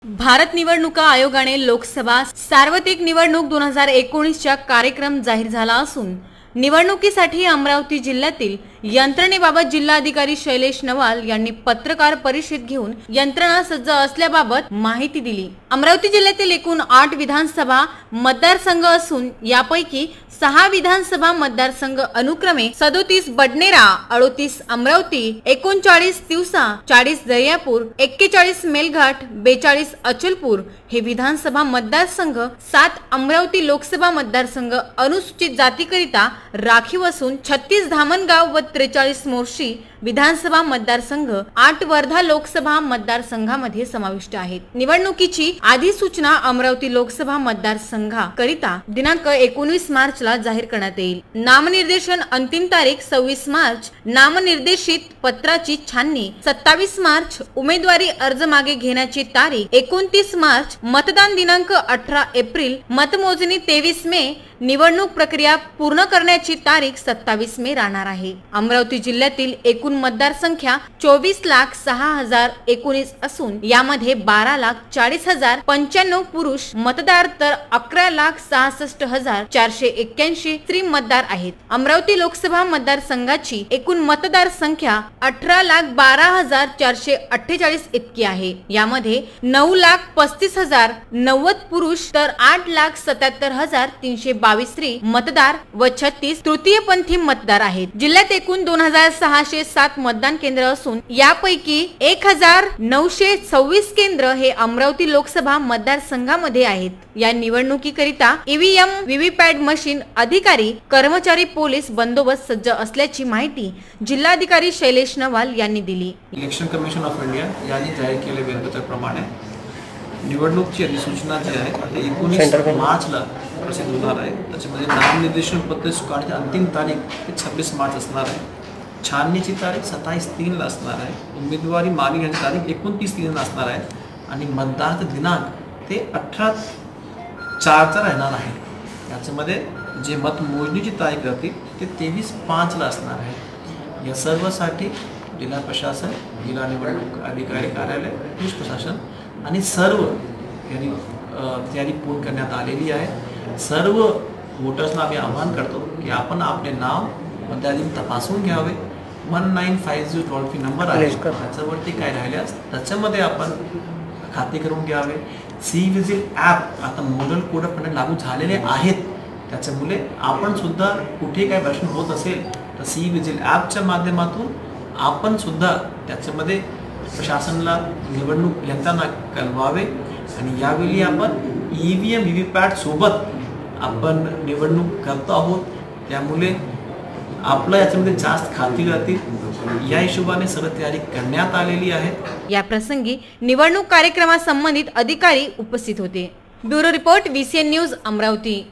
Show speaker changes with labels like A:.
A: भारत निवडणूक आयोगाने लोकसभा सार्वत्रिक निवडणूक 2019चा कार्यक्रम जाहीर झाला असून निवडणुकीसाठी अमरावती जिल्ह्यातील यंत्रणेबाबत जिल्हाधिकारी शैलेश नवाल यांनी पत्रकार परिषद घेऊन यंत्रणा सज्ज असल्याबाबत माहिती दिली। अमरावती जिल्ह्यातील एकूण 8 विधानसभा मतदारसंघ असून यापैकी 6 विधानसभा मतदारसंघ अनुक्रमे 37 बडनेरा, 38 अमरावती, 39 तिवसा, 40 दर्यापूर, 41 मेलघाट, 42 अचलपूर हे विधानसभा मतदारसंघ, 7 अमरावती लोकसभा मतदारसंघ अनुसूचित जातीकरिता राखीव असून 36 धामणगाव व 43 मोर्शी विधानसभा मतदारसंघ, 8 वर्धा लोकसभा मतदारसंघामध्ये समाविष्ट आहेत। निवडणुकीची अधिसूचना अमरावती लोकसभा मतदारसंघाकरिता दिनांक 19 मार्चला जाहीर करण्यात येईल। नामनिर्देशन अंतिम तारीख 26 मार्च, नामनिर्देशित पत्राची छाननी 27 मार्च, उमेदवारी अर्ज मागे घेण्याची तारीख 29 मार्च, मतदान दिनांक 18 एप्रिल, मतमोजणी 23 मे, निवडणूक प्रक्रिया पूर्ण करण्याची तारीख 27 मे राहणार आहे। अमरावती जिल्ह्यातील एकूण मतदारसंख्या 24,06,019 असून यामध्ये 12,40,095 पुरुष मतदार तर 11,66,481 स्त्री मतदार आहेत। अमरावती लोकसभा मतदारसंघाची एकूण मतदार संख्या 18,12,448 इतकी आहे। यामध्ये 9,35,090 पुरुष तर 8,77,322 स्त्री मतदार व 36 तृतीयपंथी मतदार आहेत। जिल्ह्यात एकूण 2,607 मतदान केंद्र असून यापैकी 1,926 केंद्र हे अमरावती लोकसभा मतदारसंघामध्ये आहेत। या निवडणुकीकरिता ईव्हीएम, व्हीव्हीपॅट मशीन, अधिकारी, कर्मचारी, पोलीस बंदोबस्त सज्ज असल्याची माहिती जिल्हाधिकारी शैलेश नवाल यांनी दिली।
B: इलेक्शन कमिशन ऑफ इंडिया यांनी जाहीर केलेल्या वेळापत्रकाप्रमाणे निवडणूकची अधिसूचना जी आहे ते 19 मार्चला प्रसिद्ध होणार आहे। त्याच्यामध्ये नामनिर्देशन पत्र स्वीकारण्याची अंतिम तारीख 26 मार्च असणार आहे। छाननीची तारीख 27/3 ला असणार आहे। उमेदवारी मागे घेण्याची तारीख 29/3 ला असणार आहे आणि मतदानाचा दिनांक ते 18/4 चा राहणार आहे। याच्यामध्ये जे मतमोजणीची तारीख राहते ते 23/5 ला असणार आहे। या सर्वसाठी जिल्हा प्रशासन, जिल्हा निवडणूक अधिकारी कार्यालय, पोलीस प्रशासन आणि सर्व यांनी तयारी पूर्ण करण्यात आलेली आहे। सर्व वोटर्सना आम्ही आवाहन करतो की आपण आपले नाव मतदार तपासून घ्यावे। 1950 टोल फ्री नंबर आहे, त्याच्यावरती काय राहिल्यास त्याच्यामध्ये आपण खाते करून घ्यावे। सी विजिल ॲप आता मॉडेल कोडप्रमाणे लागू झालेले आहेत, त्याच्यामुळे आपण सुद्धा कुठे काय प्रश्न होत असेल तर सी विजिल ॲपच्या माध्यमातून आपण सुद्धा त्याच्यामध्ये प्रशासनाला निवडणूक यंत्रणा कळवावे आणि यावेळी आपण ईव्हीएम, व्हीव्हीपॅट सोबत आपण निवडणूक करतो आहोत, त्यामुळे आपल्या याच्यामध्ये जास्त खात्री राहतील। या हिशोबाने सर्व तयारी करण्यात आलेली आहे।
A: या प्रसंगी निवडणूक कार्यक्रमासंबंधित अधिकारी उपस्थित होते। Bureau report, VCN news, Amravati.